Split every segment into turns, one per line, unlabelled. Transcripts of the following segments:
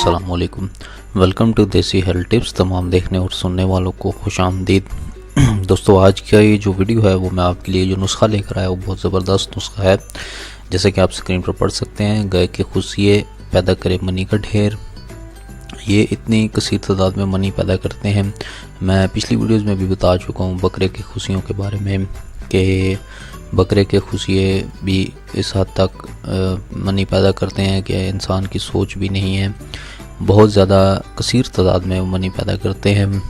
अस्सलाम वालेकुम। Welcome to देसी हेल्थ टिप्स। तमाम देखने और सुनने वालों को खुश आमदीद। दोस्तों, आज का ये जो वीडियो है वो मैं आपके लिए जो नुस्खा लेकर आया वो बहुत ज़बरदस्त नुस्खा है। जैसे कि आप स्क्रीन पर पढ़ सकते हैं, गाय के खुशिये पैदा करे मनी का ढेर। ये इतनी कसीर तादाद में मनी पैदा करते हैं। मैं पिछली वीडियोज़ में भी बता चुका हूँ बकरे की खुशियों के बारे में कि बकरे के खुशिये भी इस हद तक मनी पैदा करते हैं कि इंसान की सोच भी नहीं है। बहुत ज़्यादा कसीर तादाद में मनी पैदा करते हैं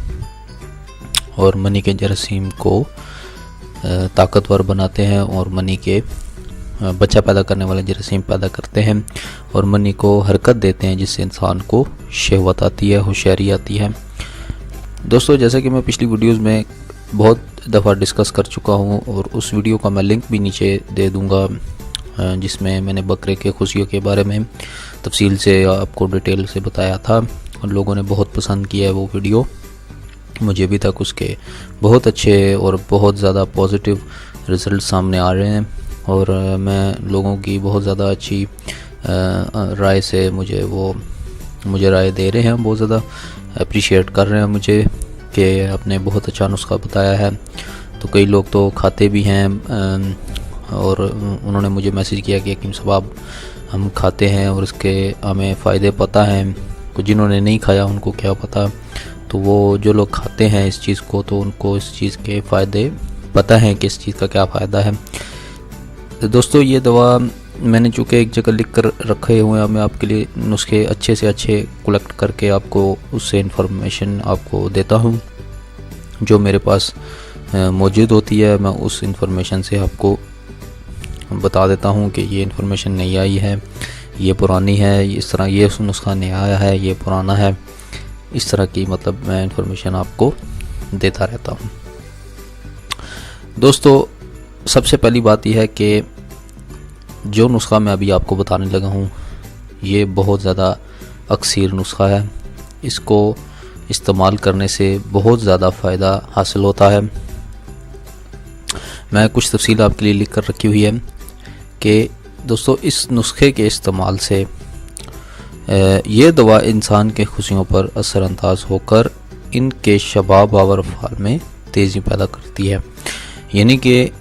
और मनी के जरासीम को ताकतवर बनाते हैं और मनी के बच्चा पैदा करने वाले जरासीम पैदा करते हैं और मनी को हरकत देते हैं, जिससे इंसान को शहवत आती है, होशियारी आती है। दोस्तों, जैसे कि मैं पिछली वीडियोज़ में बहुत दफ़ा डिस्कस कर चुका हूँ और उस वीडियो का मैं लिंक भी नीचे दे दूँगा, जिसमें मैंने बकरे के खुशियों के बारे में तफसील से आपको डिटेल से बताया था और लोगों ने बहुत पसंद किया है वो वीडियो। मुझे अभी तक उसके बहुत अच्छे और बहुत ज़्यादा पॉजिटिव रिज़ल्ट सामने आ रहे हैं और मैं लोगों की बहुत ज़्यादा अच्छी राय से मुझे राय दे रहे हैं, बहुत ज़्यादा अप्रिशिएट कर रहे हैं मुझे कि आपने बहुत अच्छा नुस्खा बताया है। तो कई लोग तो खाते भी हैं और उन्होंने मुझे मैसेज किया कि हकीम साहब हम खाते हैं और इसके हमें फ़ायदे पता हैं। कुछ जिन्होंने नहीं खाया उनको क्या पता, तो वो जो लोग खाते हैं इस चीज़ को तो उनको इस चीज़ के फ़ायदे पता हैं कि इस चीज़ का क्या फ़ायदा है। तो दोस्तों, ये दवा मैंने चूँकि एक जगह लिख कर रखे हुए हैं, मैं आपके लिए नुस्खे अच्छे से अच्छे कलेक्ट करके आपको उससे इन्फॉर्मेशन आपको देता हूँ जो मेरे पास मौजूद होती है। मैं उस इन्फॉर्मेशन से आपको बता देता हूँ कि ये इन्फॉर्मेशन नई आई है, ये पुरानी है, इस तरह ये नुस्खा नया आया है, ये पुराना है, इस तरह की मतलब मैं इन्फॉर्मेशन आपको देता रहता हूँ। दोस्तों, सबसे पहली बात यह है कि जो नुस्खा मैं अभी आपको बताने लगा हूँ ये बहुत ज़्यादा अक्सर नुस्खा है। इसको इस्तेमाल करने से बहुत ज़्यादा फ़ायदा हासिल होता है। मैं कुछ तफसील आपके लिए लिख कर रखी हुई है कि दोस्तों, इस नुस्खे के इस्तेमाल से ये दवा इंसान के खुशियों पर असरअंदाज होकर इनके शबाब और अफ़आल में तेज़ी पैदा करती है। यानी कि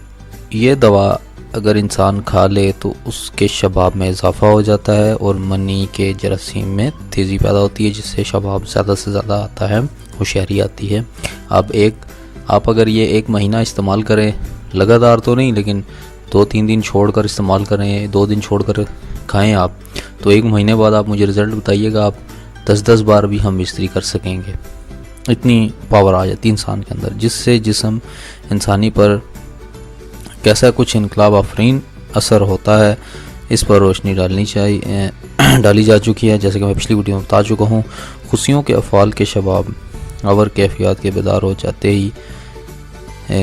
ये दवा अगर इंसान खा ले तो उसके शबाब में इजाफ़ा हो जाता है और मनी के जरासीम में तेज़ी पैदा होती है, जिससे शबाब ज़्यादा से ज़्यादा आता है, होशियारी आती है। आप अगर ये एक महीना इस्तेमाल करें, लगातार तो नहीं लेकिन 2-3 दिन छोड़कर इस्तेमाल करें, 2 दिन छोड़कर खाएं आप, तो एक महीने बाद आप मुझे रिज़ल्ट बताइएगा, आप 10-10 बार भी हम बिस्तरी कर सकेंगे। इतनी पावर आ जाती है इंसान के अंदर, जिससे जिस्म इंसानी पर कैसा कुछ इनकलाब आफरीन असर होता है, इस पर रोशनी डाली जा चुकी है। जैसे कि मैं पिछली वीडियो में बता चुका हूँ, खुशियों के अफ़आल के शबाब और कैफियत के बेदार हो जाते ही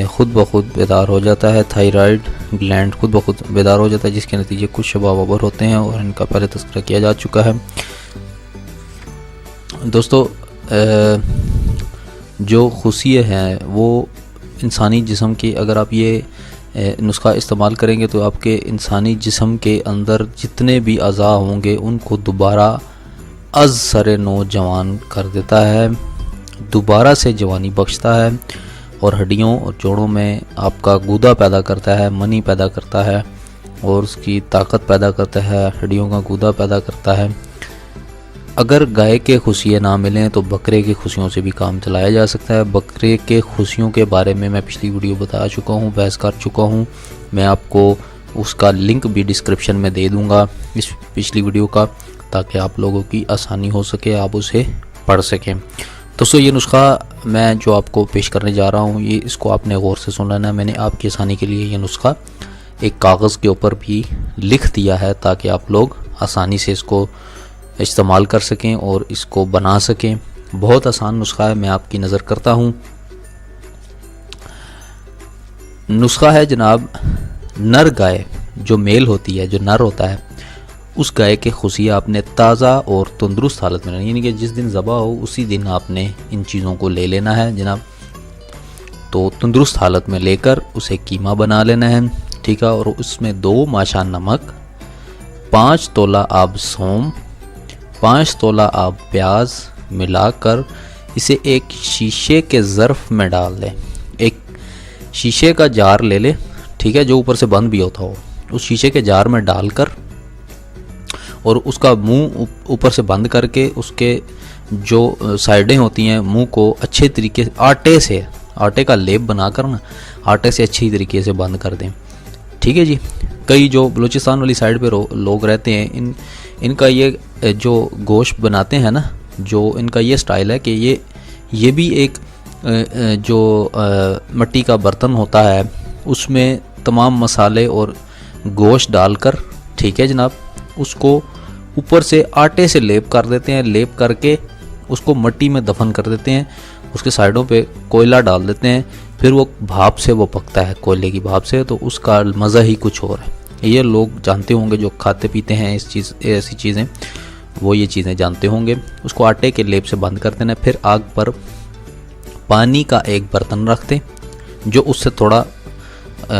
खुद ब खुद बेदार हो जाता है। थायराइड ग्लैंड खुद ब खुद बेदार हो जाता है, जिसके नतीजे कुछ शबाब अबर होते हैं और इनका पहले तज़किरा किया जा चुका है। दोस्तों, जो खुशियाँ हैं वो इंसानी जिस्म की, अगर आप ये नुस्खा इस्तेमाल करेंगे तो आपके इंसानी जिस्म के अंदर जितने भी अज़ा होंगे उनको दोबारा अज़ सरे नौजवान कर देता है, दोबारा से जवानी बख्शता है और हड्डियों और जोड़ों में आपका गूदा पैदा करता है, मनी पैदा करता है और उसकी ताकत पैदा करता है, हड्डियों का गूदा पैदा करता है। अगर गाय के खुशियाँ ना मिलें तो बकरे की खुशियों से भी काम चलाया जा सकता है। बकरे के खुशियों के बारे में मैं पिछली वीडियो बता चुका हूँ, बहस कर चुका हूँ। मैं आपको उसका लिंक भी डिस्क्रिप्शन में दे दूँगा इस पिछली वीडियो का, ताकि आप लोगों की आसानी हो सके, आप उसे पढ़ सकें। दोस्तों, ये नुस्खा मैं जो आपको पेश करने जा रहा हूँ इसको आपने गौर से सुन लेना है। मैंने आपकी आसानी के लिए ये नुस्खा एक कागज़ के ऊपर भी लिख दिया है ताकि आप लोग आसानी से इसको इस्तेमाल कर सकें और इसको बना सकें। बहुत आसान नुस्खा है, मैं आपकी नज़र करता हूँ। नुस्खा है जनाब, नर गाय जो मेल होती है, जो नर होता है, उस गाय के खुशियाँ आपने ताज़ा और तंदुरुस्त हालत में, यानी कि जिस दिन ज़बा हो उसी दिन आपने इन चीज़ों को ले लेना है जनाब। तो तंदुरुस्त हालत में लेकर उसे कीमा बना लेना है, ठीक है। और उसमें 2 माशा नमक, 5 तोला आब सौम, 5 तोला आप प्याज मिलाकर इसे एक शीशे के ظرف में डाल दें। एक शीशे का जार ले ले, ठीक है, जो ऊपर से बंद भी होता हो, उस शीशे के जार में डालकर और उसका मुंह ऊपर से बंद करके उसके जो साइडें होती हैं मुंह को अच्छे तरीके से आटे का लेप बनाकर ना आटे से अच्छी तरीके से बंद कर दें। ठीक है जी। कई जो बलूचिस्तान वाली साइड पे लोग रहते हैं, इनका ये जो गोश्त बनाते हैं ना, जो इनका ये स्टाइल है कि ये भी एक जो मिट्टी का बर्तन होता है उसमें तमाम मसाले और गोश्त डालकर, ठीक है जनाब, उसको ऊपर से आटे से लेप कर देते हैं। लेप करके उसको मिट्टी में दफन कर देते हैं। उसके साइडों पे कोयला डाल देते हैं, फिर वो भाप से वो पकता है, कोयले की भाप से, तो उसका मज़ा ही कुछ और है। ये लोग जानते होंगे जो खाते पीते हैं ऐसी चीज़ें, वो ये चीज़ें जानते होंगे। उसको आटे के लेप से बंद कर देना। फिर आग पर पानी का एक बर्तन रख दें जो उससे थोड़ा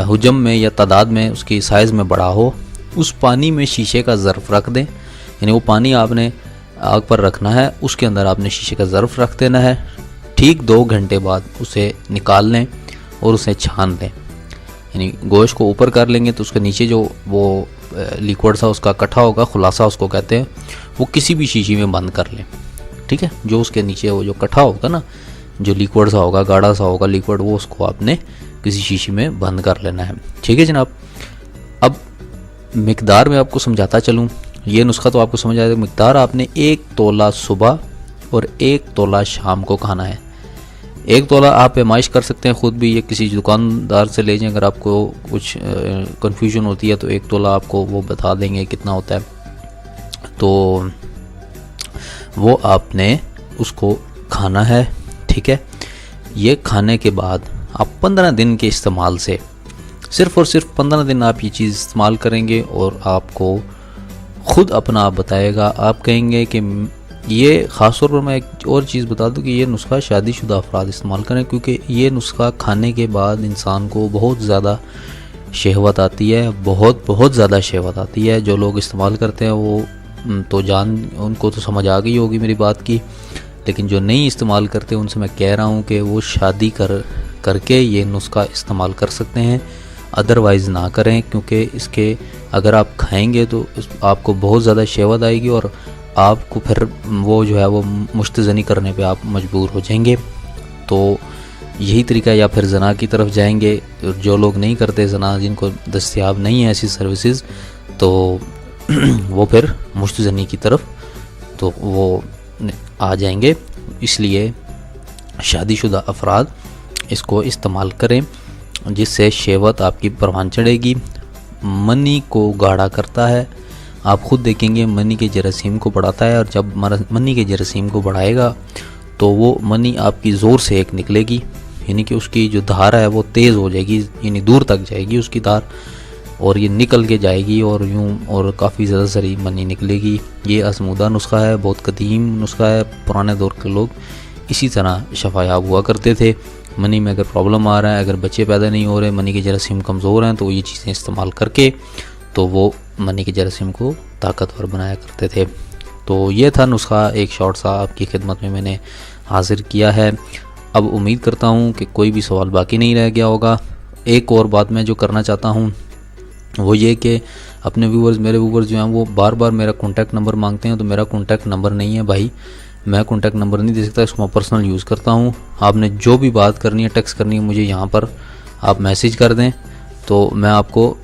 हुजम में या तादाद में उसकी साइज़ में बड़ा हो। उस पानी में शीशे का ظرف रख दें, यानी वो पानी आपने आग पर रखना है, उसके अंदर आपने शीशे का ظرف रख देना है। ठीक 2 घंटे बाद उसे निकाल लें और उसे छान लें, यानी गोश्त को ऊपर कर लेंगे तो उसके नीचे जो वो लिक्विड सा उसका इकट्ठा होगा, खुलासा उसको कहते हैं, वो किसी भी शीशी में बंद कर लें। ठीक है, जो उसके नीचे वो जो इकट्ठा होगा ना, जो लिक्विड सा होगा, गाढ़ा सा होगा लिक्विड, वो उसको आपने किसी शीशी में बंद कर लेना है। ठीक है जनाब। अब मिकदार में आपको समझाता चलूँ, ये नुस्खा तो आपको समझ आएगा। मिकदार आपने 1 तोला सुबह और 1 तोला शाम को खाना है। 1 तोला आप पैमाइश कर सकते हैं खुद भी, ये किसी दुकानदार से ले जाएं। अगर आपको कुछ कन्फ्यूजन होती है तो 1 तोला आपको वो बता देंगे कितना होता है, तो वो आपने उसको खाना है। ठीक है, ये खाने के बाद आप 15 दिन के इस्तेमाल से, सिर्फ़ और सिर्फ 15 दिन आप ये चीज़ इस्तेमाल करेंगे और आपको ख़ुद अपना आप बताएगा, आप कहेंगे कि ये ख़ास तौर पर मैं एक और चीज़ बता दूं कि ये नुस्खा शादीशुदा अफराद इस्तेमाल करें, क्योंकि ये नुस्खा खाने के बाद इंसान को बहुत ज़्यादा शहवत आती है, बहुत ज़्यादा शहवत आती है। जो लोग इस्तेमाल करते हैं वो तो उनको तो समझ आ गई होगी मेरी बात की, लेकिन जो नहीं इस्तेमाल करते उनसे मैं कह रहा हूँ कि वो शादी करके ये नुस्खा इस्तेमाल कर सकते हैं, अदरवाइज़ ना करें, क्योंकि इसके अगर आप खाएंगे तो आपको बहुत ज़्यादा शहवत आएगी और आपको फिर वो जो है वो मुश्तज़नी करने पे आप मजबूर हो जाएंगे। तो यही तरीका, या फिर ज़ना की तरफ जाएंगे। जो लोग नहीं करते ज़ना, जिनको दस्तयाब नहीं है ऐसी सर्विसेज, तो वो फिर मुश्तज़नी की तरफ तो वो आ जाएंगे। इसलिए शादीशुदा अफराद इसको इस्तेमाल करें, जिससे शहवत आपकी परवान चढ़ेगी। मनी को गाढ़ा करता है, आप ख़ुद देखेंगे मनी के जरासीम को बढ़ाता है, और जब मनी के जरासीम को बढ़ाएगा तो वो मनी आपकी ज़ोर से एक निकलेगी, यानी कि उसकी जो धार है वो तेज़ हो जाएगी, यानी दूर तक जाएगी उसकी धार, और ये निकल के जाएगी और यूँ और काफ़ी ज़्यादा सारी मनी निकलेगी। ये आजमूदा नुस्खा है, बहुत कदीम नुस्खा है। पुराने दौर के लोग इसी तरह शफायाब हुआ करते थे। मनी में अगर प्रॉब्लम आ रहा है, अगर बच्चे पैदा नहीं हो रहे, मनी के जरासीम कमज़ोर हैं, तो ये चीज़ें इस्तेमाल करके तो वो मनी के जरासीम को ताकतवर बनाया करते थे। तो ये था नुस्खा, एक शॉर्ट सा आपकी खिदमत में मैंने हाज़िर किया है। अब उम्मीद करता हूँ कि कोई भी सवाल बाकी नहीं रह गया होगा। एक और बात मैं जो करना चाहता हूँ वो ये कि अपने व्यूवर्स, मेरे व्यूवर्स जो हैं वो बार बार मेरा कॉन्टैक्ट नंबर मांगते हैं, तो मेरा कॉन्टैक्ट नंबर नहीं है भाई, मैं कॉन्टैक्ट नंबर नहीं दे सकता, इसको मैं पर्सनल यूज़ करता हूँ। आपने जो भी बात करनी है, टेक्स्ट करनी है, मुझे यहाँ पर आप मैसेज कर दें, तो मैं आपको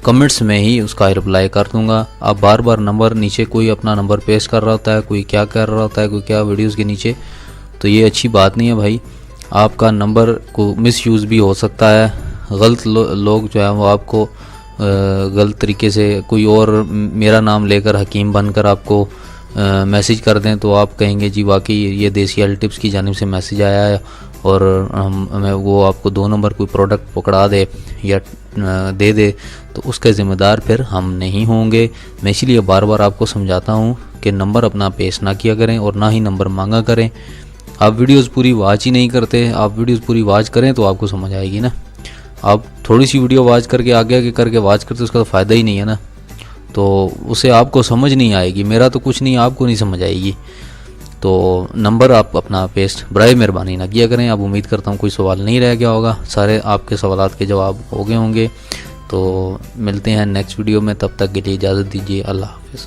कमेंट्स में ही उसका रिप्लाई कर दूँगा। आप बार बार नंबर नीचे, कोई अपना नंबर पेश कर रहा होता है, कोई क्या कर रहा होता है, कोई क्या वीडियोज़ के नीचे, तो ये अच्छी बात नहीं है भाई। आपका नंबर को मिस यूज़ भी हो सकता है, गलत लोग जो है वो आपको गलत तरीके से कोई और मेरा नाम लेकर हकीम बनकर आपको मैसेज कर दें, तो आप कहेंगे जी वाकई ये देसी हेल्थ टिप्स की जानिब से मैसेज आया है, और हमें वो आपको 2 नंबर कोई प्रोडक्ट पकड़ा दे या दे दे, तो उसका ज़िम्मेदार फिर हम नहीं होंगे। मैं इसीलिए बार बार आपको समझाता हूँ कि नंबर अपना पेश ना किया करें और ना ही नंबर मांगा करें। आप वीडियोज़ पूरी वॉच ही नहीं करते, आप वीडियोज़ पूरी वॉच करें तो आपको समझ आएगी ना। आप थोड़ी सी वीडियो वॉच करके आगे करके वॉच करते, उसका तो फ़ायदा ही नहीं है ना। تو اسے آپ کو سمجھ نہیں آئے گی، میرا تو کچھ نہیں، آپ کو نہیں سمجھ آئے گی. تو نمبر آپ اپنا پیسٹ برائے مہربانی نہ کیا کریں. اب امید کرتا ہوں کوئی سوال نہیں رہ گیا ہوگا، سارے آپ کے سوالات کے جواب ہو گئے ہوں گے. تو ملتے ہیں نیکسٹ ویڈیو میں، تب تک کے لیے اجازت دیجیے. اللہ حافظ.